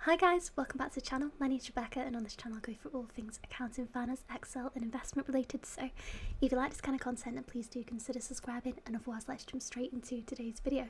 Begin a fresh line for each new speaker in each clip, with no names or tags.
Hi guys, welcome back to the channel. My name is Rebecca and on this channel I go through all things accounting, finance, Excel and investment related. So if you like this kind of content then please do consider subscribing, and otherwise let's jump straight into today's video.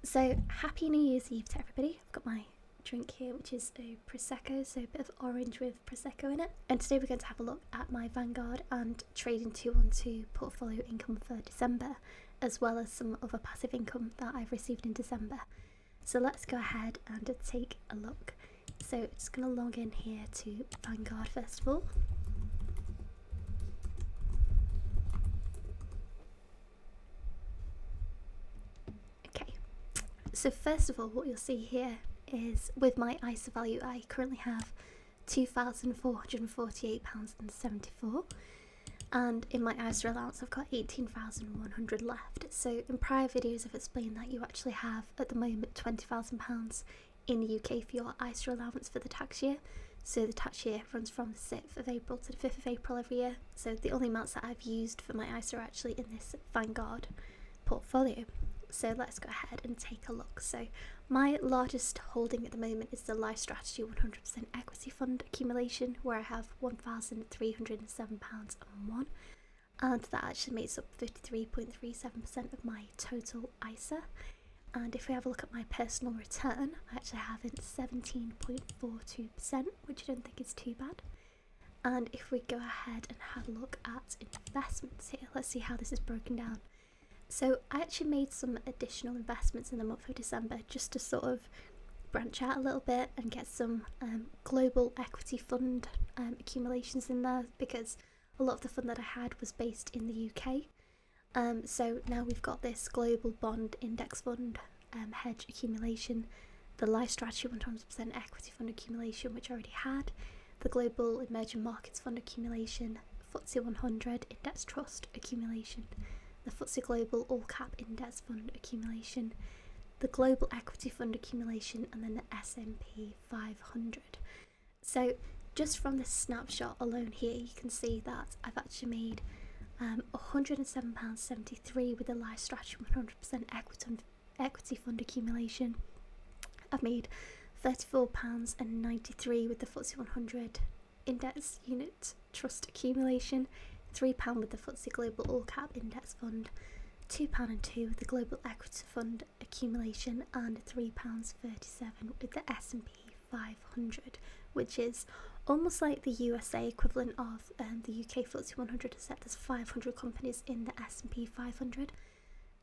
So happy New Year's Eve to everybody. I've got my drink here which is a Prosecco, so a bit of orange with Prosecco in it. And today we're going to have a look at my Vanguard and trading 212 portfolio income for December, as well as some other passive income that I've received in December. So let's go ahead and take a look. So just going to log in here to Vanguard first of all. Okay, so first of all what you'll see here is with my ISA value I currently have £2,448.74, and in my ISA allowance I've got 18,100 left. So in prior videos I've explained that you actually have at the moment £20,000 in the UK for your ISA allowance for the tax year. So the tax year runs from the 6th of April to the 5th of April every year. So the only amounts that I've used for my ISA are actually in this Vanguard portfolio. So let's go ahead and take a look. So my largest holding at the moment is the Life Strategy 100% Equity Fund accumulation, where I have £1,307.01, and that actually makes up 53.37% of my total ISA. And if we have a look at my personal return, I actually have it 17.42%, which I don't think is too bad. And if we go ahead and have a look at investments here, let's see how this is broken down. So I actually made some additional investments in the month of December just to sort of branch out a little bit and get some global equity fund accumulations in there, because a lot of the fund that I had was based in the UK. So now we've got this global bond index fund hedge accumulation, the Life Strategy 100% Equity Fund accumulation, which I already had, the Global Emerging Markets Fund accumulation, FTSE 100 Index Trust accumulation, the FTSE Global All Cap Index Fund accumulation, the Global Equity Fund accumulation, and then the S&P 500. So just from this snapshot alone here, you can see that I've actually made £107.73 with the Life Strategy 100% Equity Fund accumulation. I've made £34.93 with the FTSE 100 Index Unit Trust accumulation, £3 with the FTSE Global All Cap Index Fund, £2.02 with the Global Equity Fund accumulation, and £3.37 with the S&P 500, which is almost like the USA equivalent of the UK FTSE 100, except there's 500 companies in the S&P 500.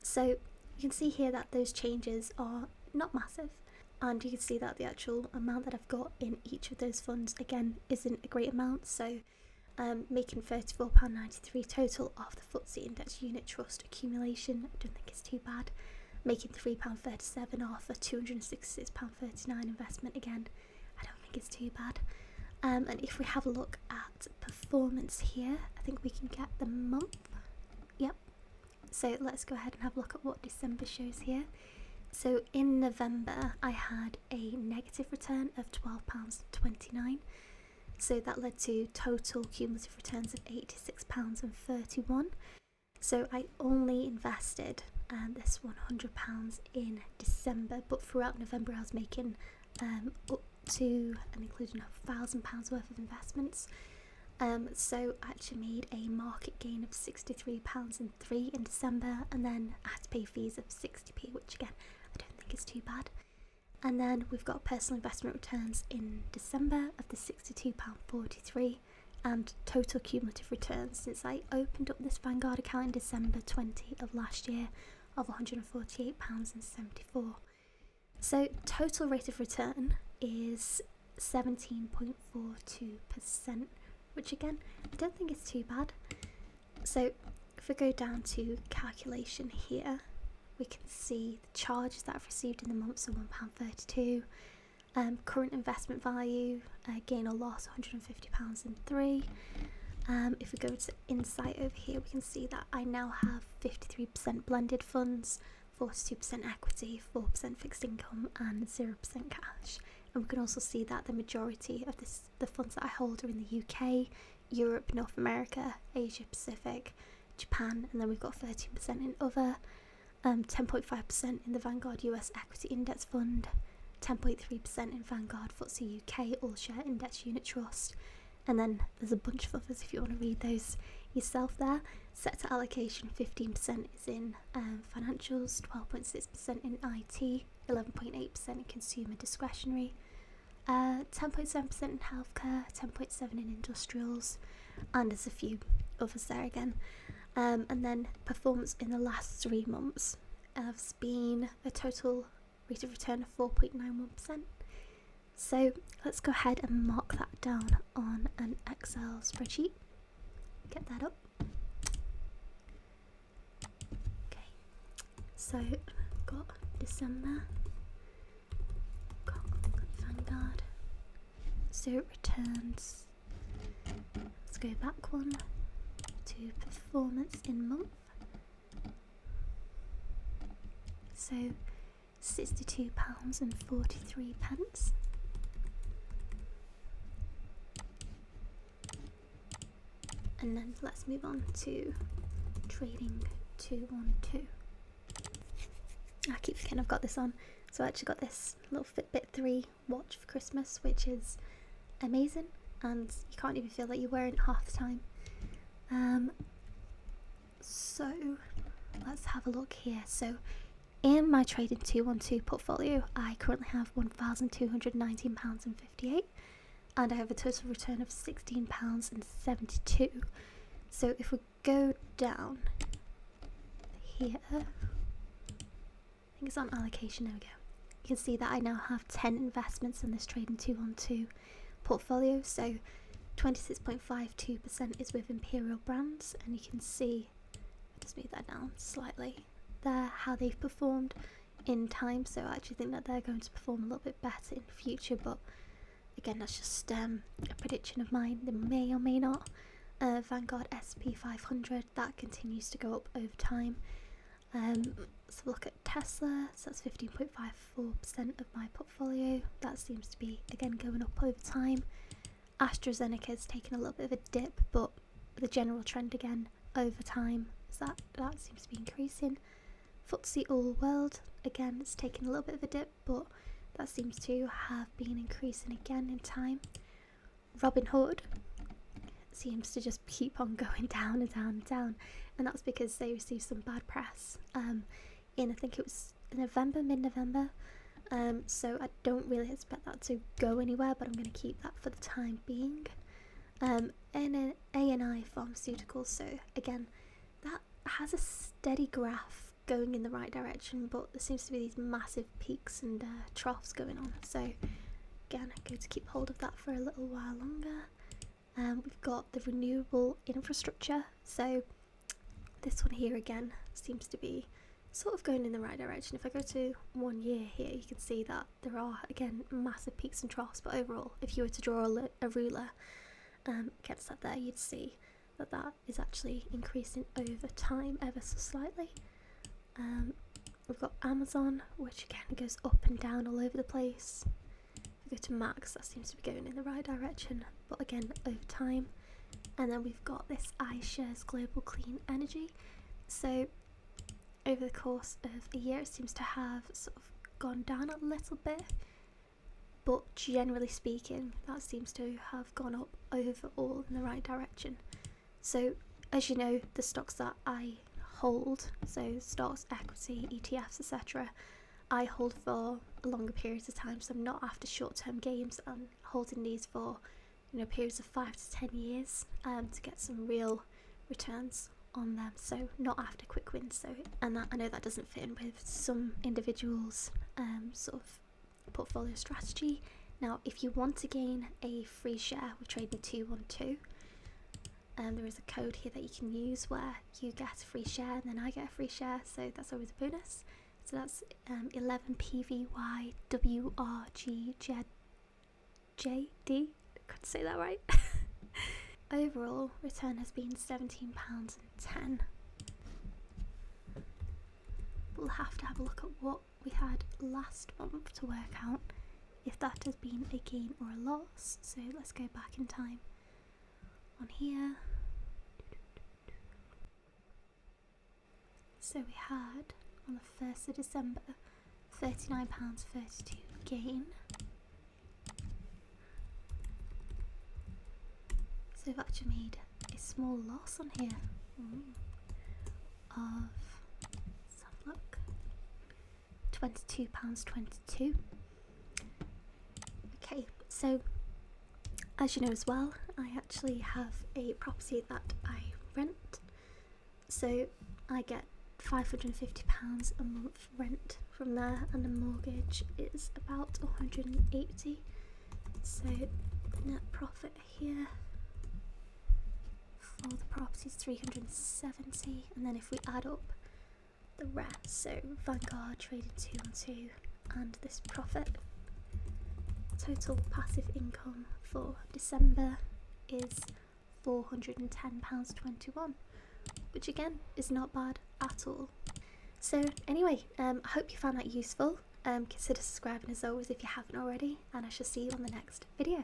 So you can see here that those changes are not massive, and you can see that the actual amount that I've got in each of those funds again isn't a great amount. So making £34.93 total off the FTSE Index Unit Trust accumulation, I don't think it's too bad. Making £3.37 off a £266.39 investment, again I don't think it's too bad. And if we have a look at performance here, I think we can get the month. Yep. So let's go ahead and have a look at what December shows here. So in November I had a negative return of £12.29. So that led to total cumulative returns of £86.31. So I only invested this £100 in December, but throughout November I was making up to and including £1,000 worth of investments. So I actually made a market gain of £63.03 in December, and then I had to pay fees of 60p, which again I don't think is too bad. And then we've got personal investment returns in December of the £62.43, and total cumulative returns since I opened up this Vanguard account in December 20 of last year of £148.74. So total rate of return is 17.42%, which again I don't think is too bad. So if we go down to calculation here, we can see the charges that I've received in the month, so £1.32. Current investment value, gain or loss, £150.03. If we go to insight over here, we can see that I now have 53% blended funds, 42% equity, 4% fixed income, and 0% cash. And we can also see that the majority of the funds that I hold are in the UK, Europe, North America, Asia Pacific, Japan, and then we've got 13% in other, 10.5% in the Vanguard US Equity Index Fund, 10.3% in Vanguard FTSE UK All Share Index Unit Trust. And then there's a bunch of others if you want to read those yourself there. Sector allocation 15% is in financials, 12.6% in IT, 11.8% in consumer discretionary, 10.7% in healthcare, 10.7% in industrials, and there's a few others there again. And then performance in the last 3 months has been a total rate of return of 4.91%. So let's go ahead and mark that down on an Excel spreadsheet. Get that up. Okay, so I've got December, got Vanguard, so returns. Let's go back one to performance in month. So £62.43. And then let's move on to trading 212. I keep forgetting I've got this on. So I actually got this little Fitbit 3 watch for Christmas, which is amazing, and you can't even feel like you're wearing it half the time. So let's have a look here. So in my trading 212 portfolio, I currently have £1,219.58. and I have a total return of £16.72. So if we go down here, I think it's on allocation, there we go. You can see that I now have 10 investments in this trading 212 portfolio. So 26.52% is with Imperial Brands, and you can see, just move that down slightly there, how they've performed in time. So I actually think that they're going to perform a little bit better in the future, but again, that's just a prediction of mine. They may or may not. Vanguard SP 500, that continues to go up over time. Let's look at Tesla. So that's 15.54% of my portfolio. That seems to be, again, going up over time. AstraZeneca has taken a little bit of a dip, but the general trend again over time is that seems to be increasing. FTSE All World, again, it's taken a little bit of a dip, but that seems to have been increasing again in time. Robinhood seems to just keep on going down and down and down, and that's because they received some bad press in, I think it was mid-November. So I don't really expect that to go anywhere, but I'm going to keep that for the time being. ANI Pharmaceuticals, so again, that has a steady graph going in the right direction, but there seems to be these massive peaks and troughs going on. So again, I'm going to keep hold of that for a little while longer. We've got the renewable infrastructure, so this one here again seems to be sort of going in the right direction. If I go to 1 year here, you can see that there are again massive peaks and troughs, but overall, if you were to draw a ruler against that there, you'd see that that is actually increasing over time ever so slightly. We've got Amazon, which again goes up and down all over the place. If we go to Max, that seems to be going in the right direction, but again over time. And then we've got this iShares Global Clean Energy. So over the course of a year, it seems to have sort of gone down a little bit, but generally speaking, that seems to have gone up overall in the right direction. So as you know, the stocks that I hold, so stocks, equity, ETFs, etc., I hold for a longer periods of time, so I'm not after short-term gains. I'm holding these for periods of 5 to 10 years to get some real returns on them, so not after quick wins. So, and that, I know that doesn't fit in with some individuals' sort of portfolio strategy. Now, if you want to gain a free share with Trading 212, there is a code here that you can use where you get a free share and then I get a free share, so that's always a bonus. So that's 11PVYWRGJD. Couldn't say that right. Overall return has been £17.10. We'll have to have a look at what we had last month to work out if that has been a gain or a loss. So let's go back in time on here. So we had on the 1st of December £39.32 gain. So we've actually made a small loss on here of, let's have a look, £22.22. Okay, so as you know as well, I actually have a property that I rent, so I get £550 a month rent from there, and the mortgage is about 180. So net profit here for the property is 370, and then if we add up the rest, so Vanguard traded 2 on 2 and this profit, total passive income for December is £410.21, which again is not bad at all. So anyway, I hope you found that useful. Consider subscribing as always if you haven't already, and I shall see you on the next video.